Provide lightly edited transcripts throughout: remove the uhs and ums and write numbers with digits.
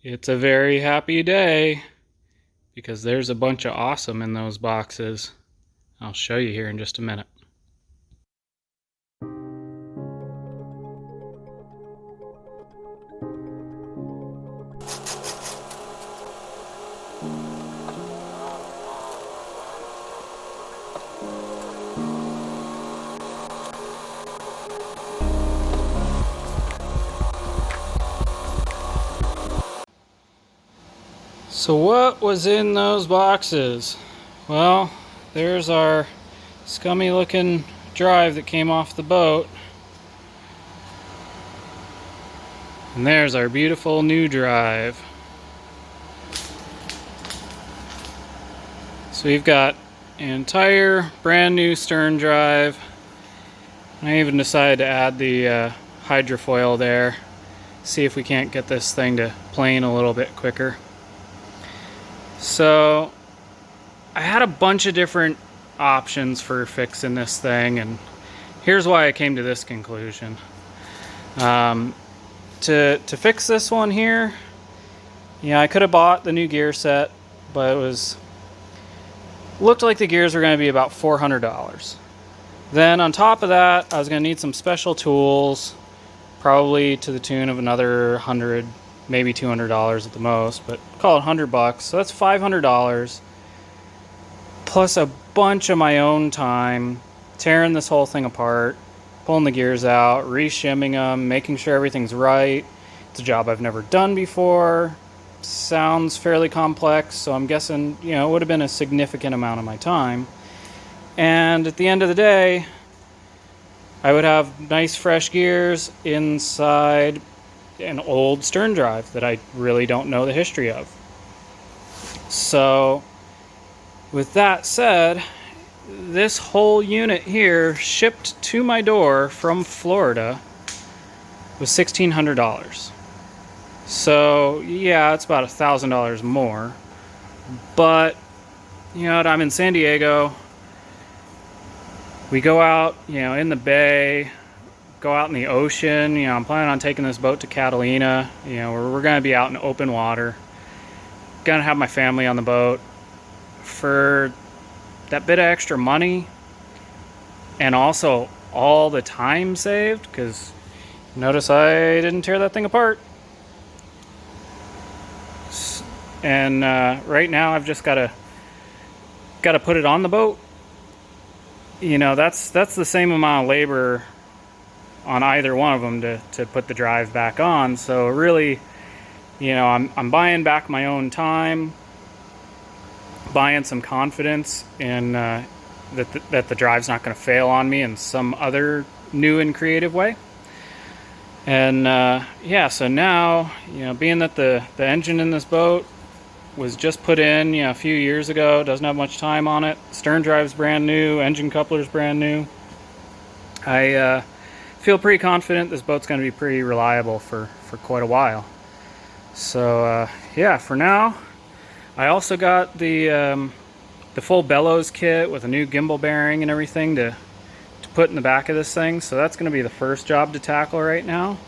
It's a very happy day because there's a bunch of awesome in those boxes. I'll show you here in just a minute. So what was in those boxes? Well, there's our scummy looking drive that came off the boat. And there's our beautiful new drive. So we've got an entire brand new stern drive. I even decided to add the hydrofoil there. See if we can't get this thing to plane a little bit quicker. So I had a bunch of different options for fixing this thing, and here's why I came to this conclusion. To fix this one here, I could have bought the new gear set, but looked like the gears were going to be about $400. Then on top of that, I was going to need some special tools, probably to the tune of another $100, maybe $200 at the most, but call it $100. So that's $500 plus a bunch of my own time tearing this whole thing apart, pulling the gears out, re-shimming them, making sure everything's right. It's a job I've never done before. Sounds fairly complex, so I'm guessing, it would have been a significant amount of my time. And at the end of the day, I would have nice fresh gears inside an old stern drive that I really don't know the history of. So with that said, this whole unit here shipped to my door from Florida was $1,600. So yeah, it's about $1,000 more, but I'm in San Diego. We go out in the bay, go out in the ocean. I'm planning on taking this boat to Catalina. We're going to be out in open water. Going to have my family on the boat. For that bit of extra money and also all the time saved, because notice I didn't tear that thing apart. And right now I've just got to put it on the boat. That's the same amount of labor on either one of them to put the drive back on. So really, I'm buying back my own time, buying some confidence in that the drive's not going to fail on me in some other new and creative way. And so now, being that the engine in this boat was just put in a few years ago, doesn't have much time on it, stern drive's brand new, engine coupler's brand new, I feel pretty confident this boat's going to be pretty reliable for quite a while. So for now, I also got the full bellows kit with a new gimbal bearing and everything to put in the back of this thing. So that's going to be the first job to tackle right now.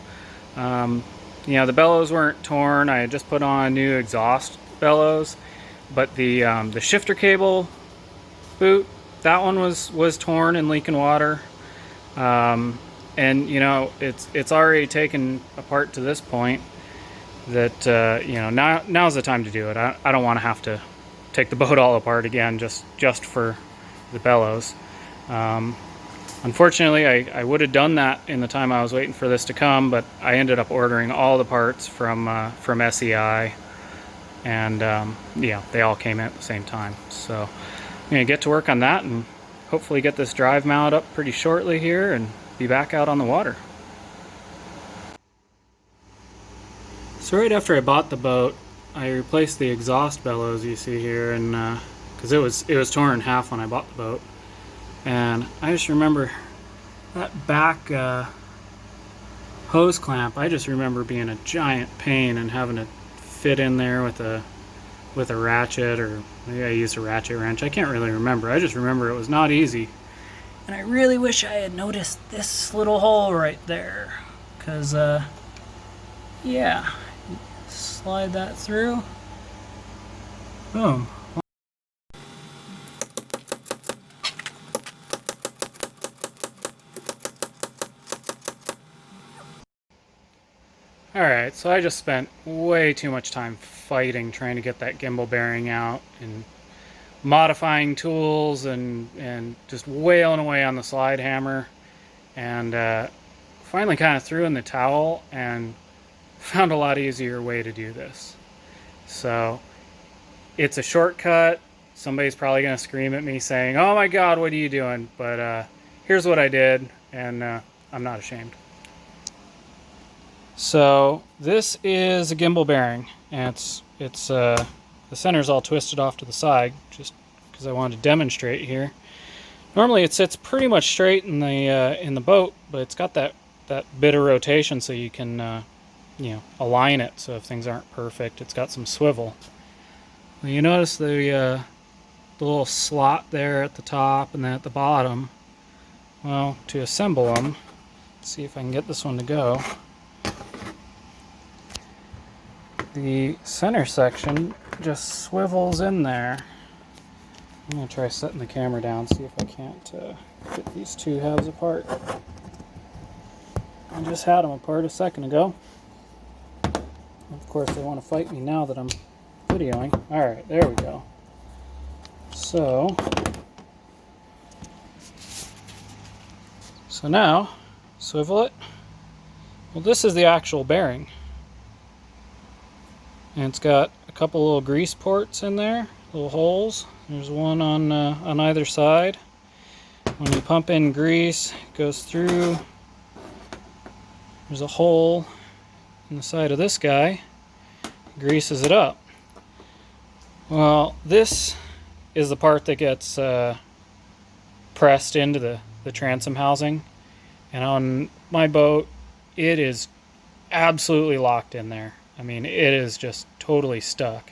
The bellows weren't torn. I had just put on a new exhaust bellows, but the shifter cable boot, that one was torn and leaking water. And it's already taken apart to this point that now's the time to do it. I don't want to have to take the boat all apart again just for the bellows. Unfortunately, I would have done that in the time I was waiting for this to come, but I ended up ordering all the parts from SEI, and they all came in at the same time. So I'm gonna get to work on that and hopefully get this drive mounted up pretty shortly here and be back out on the water. So right after I bought the boat, I replaced the exhaust bellows you see here, and because it was torn in half when I bought the boat, and I just remember that back hose clamp. I just remember being a giant pain and having to fit in there with a ratchet, or maybe I used a ratchet wrench. I can't really remember. I just remember it was not easy, and I really wish I had noticed this little hole right there, because slide that through. Boom. Alright, so I just spent way too much time fighting trying to get that gimbal bearing out and modifying tools and just wailing away on the slide hammer, and finally kind of threw in the towel and found a lot easier way to do this. So it's a shortcut. Somebody's probably going to scream at me saying, "Oh my god, what are you doing?" But here's what I did, and I'm not ashamed. So this is a gimbal bearing, and it's the center's all twisted off to the side just because I wanted to demonstrate here. Normally it sits pretty much straight in the boat, but it's got that bit of rotation so you can you know, align it. So if things aren't perfect, it's got some swivel. Well, you notice the little slot there at the top and then at the bottom. Well, to assemble them, let's see if I can get this one to go. The center section just swivels in there. I'm going to try setting the camera down, see if I can't get these two halves apart. I just had them apart a second ago. Of course, they want to fight me now that I'm videoing. Alright, there we go. So now, swivel it. Well, this is the actual bearing. And it's got a couple little grease ports in there, little holes. There's one on either side. When you pump in grease, it goes through. There's a hole in the side of this guy. Greases it up. Well, this is the part that gets pressed into the transom housing. And on my boat, it is absolutely locked in there. I mean, it is just totally stuck.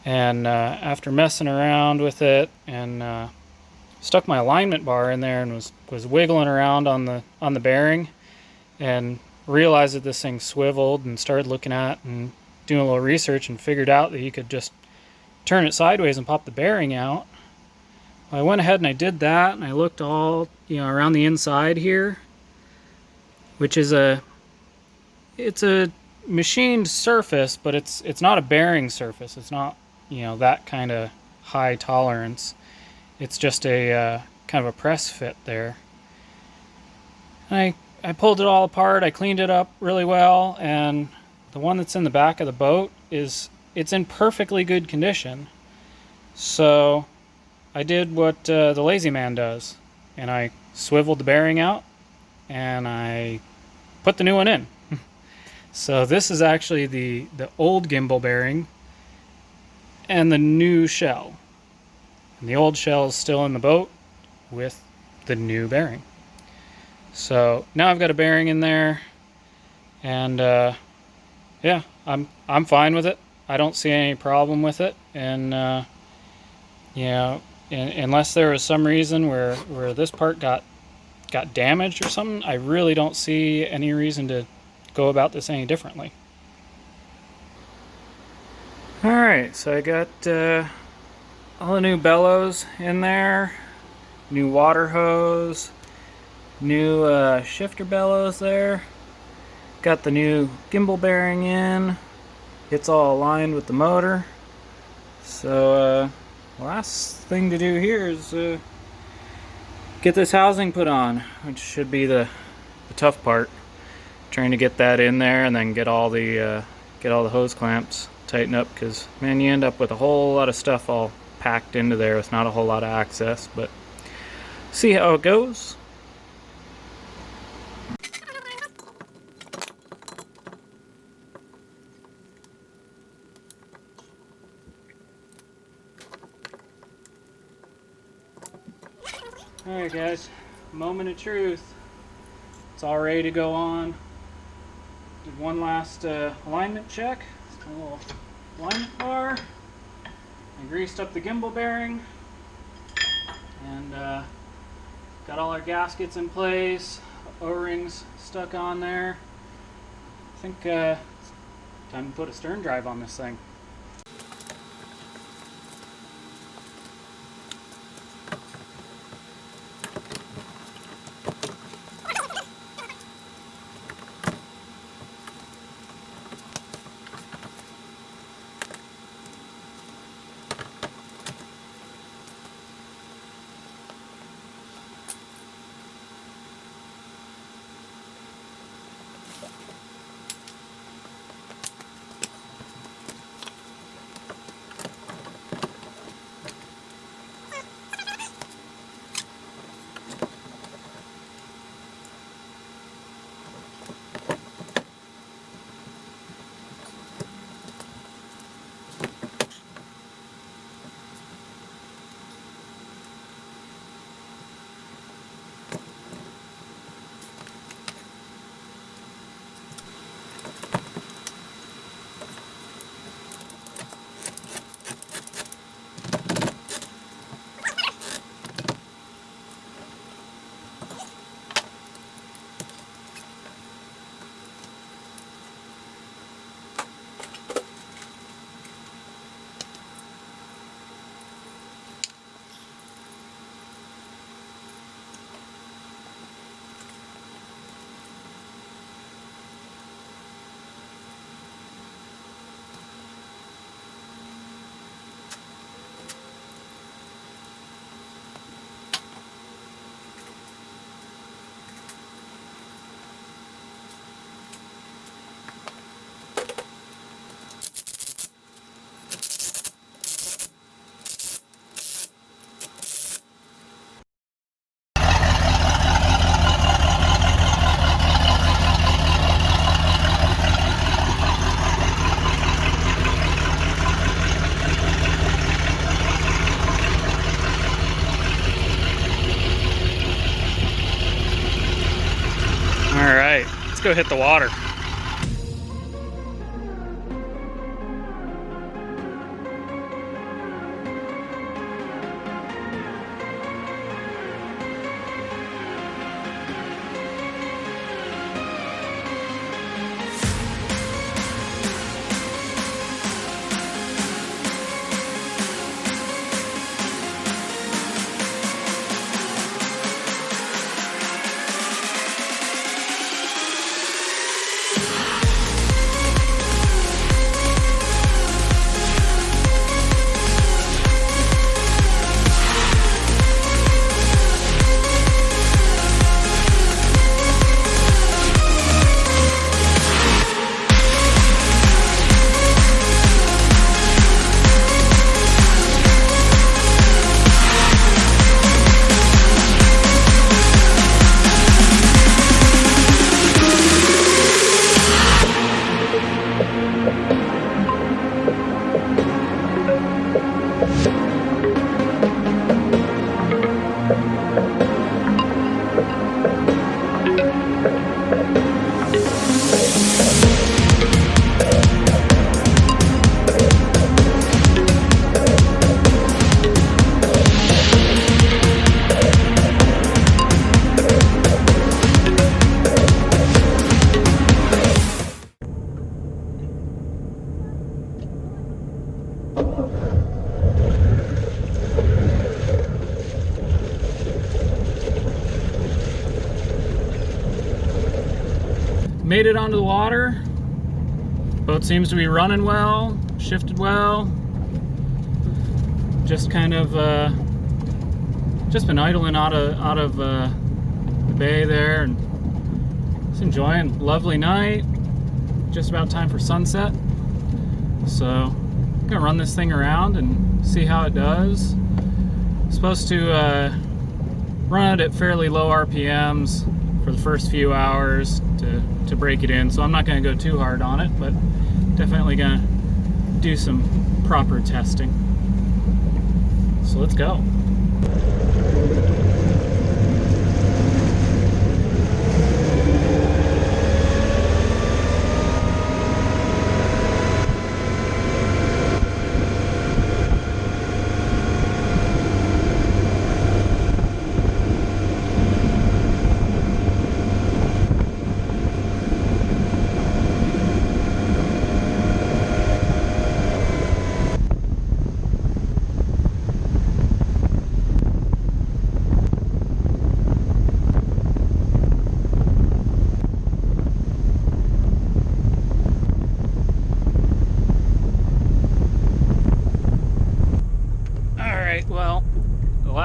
And after messing around with it and stuck my alignment bar in there and was wiggling around on the bearing and realized that this thing swiveled, and started looking at and doing a little research and figured out that you could just turn it sideways and pop the bearing out. Well, I went ahead and I did that, and I looked all, you know, around the inside here, which is it's a machined surface, but it's not a bearing surface. It's not, you know, that kind of high tolerance. It's just a kind of a press fit there. And I pulled it all apart. I cleaned it up really well, and the one that's in the back of the boat it's in perfectly good condition. So I did what the lazy man does, and I swiveled the bearing out and I put the new one in. So this is actually the old gimbal bearing and the new shell. And the old shell is still in the boat with the new bearing. So now I've got a bearing in there, and yeah, I'm fine with it. I don't see any problem with it, and you know, unless there was some reason where this part got damaged or something, I really don't see any reason to go about this any differently. Alright, so I got all the new bellows in there, new water hose, new shifter bellows there, got the new gimbal bearing in, it's all aligned with the motor. So last thing to do here is get this housing put on, which should be the tough part. Trying to get that in there and then get all the hose clamps tightened up, because man, you end up with a whole lot of stuff all packed into there with not a whole lot of access. But see how it goes. Alright guys, moment of truth. It's all ready to go on. Did one last alignment check. A little alignment bar. I greased up the gimbal bearing. And got all our gaskets in place. O-rings stuck on there. I think Time to put a stern drive on this thing. All right, let's go hit the water. Made it onto the water. Boat seems to be running well, shifted well. Just kind of just been idling out of the bay there and just enjoying. Lovely night. Just about time for sunset. So I'm gonna run this thing around and see how it does. Supposed to run it at fairly low RPMs for the first few hours to break it in, so I'm not going to go too hard on it, but definitely going to do some proper testing. So let's go.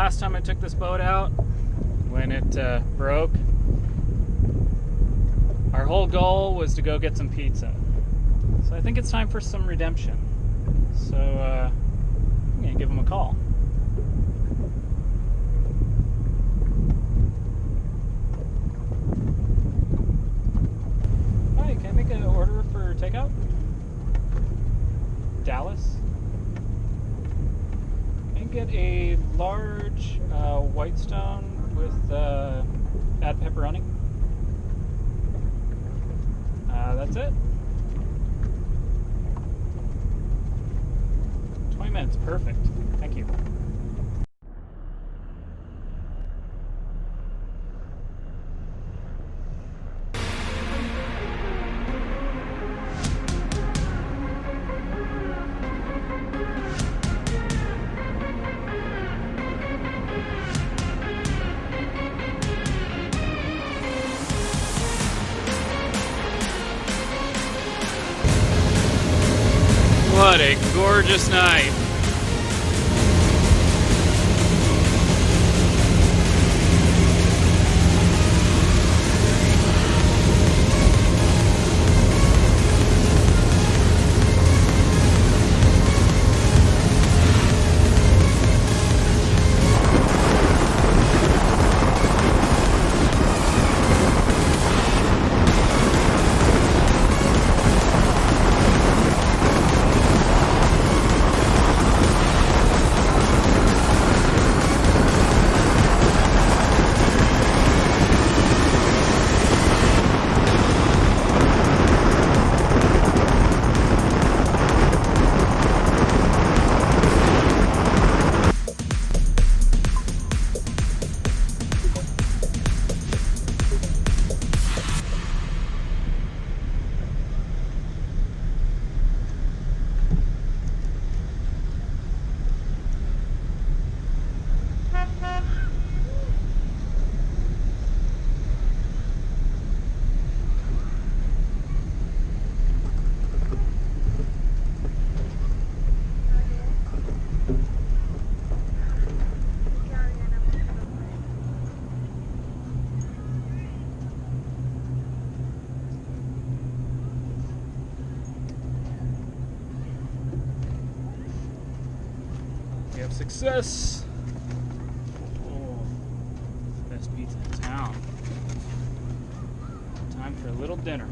last time I took this boat out, when it broke, our whole goal was to go get some pizza. So I think it's time for some redemption. So I'm gonna give him a call. Hi, can I make an order for takeout? Dallas? Can I get a large Whitestone with add pepperoni? That's it. 20 minutes, perfect. Thank you. What a gorgeous night. We have success. Oh, best pizza in town. Time for a little dinner.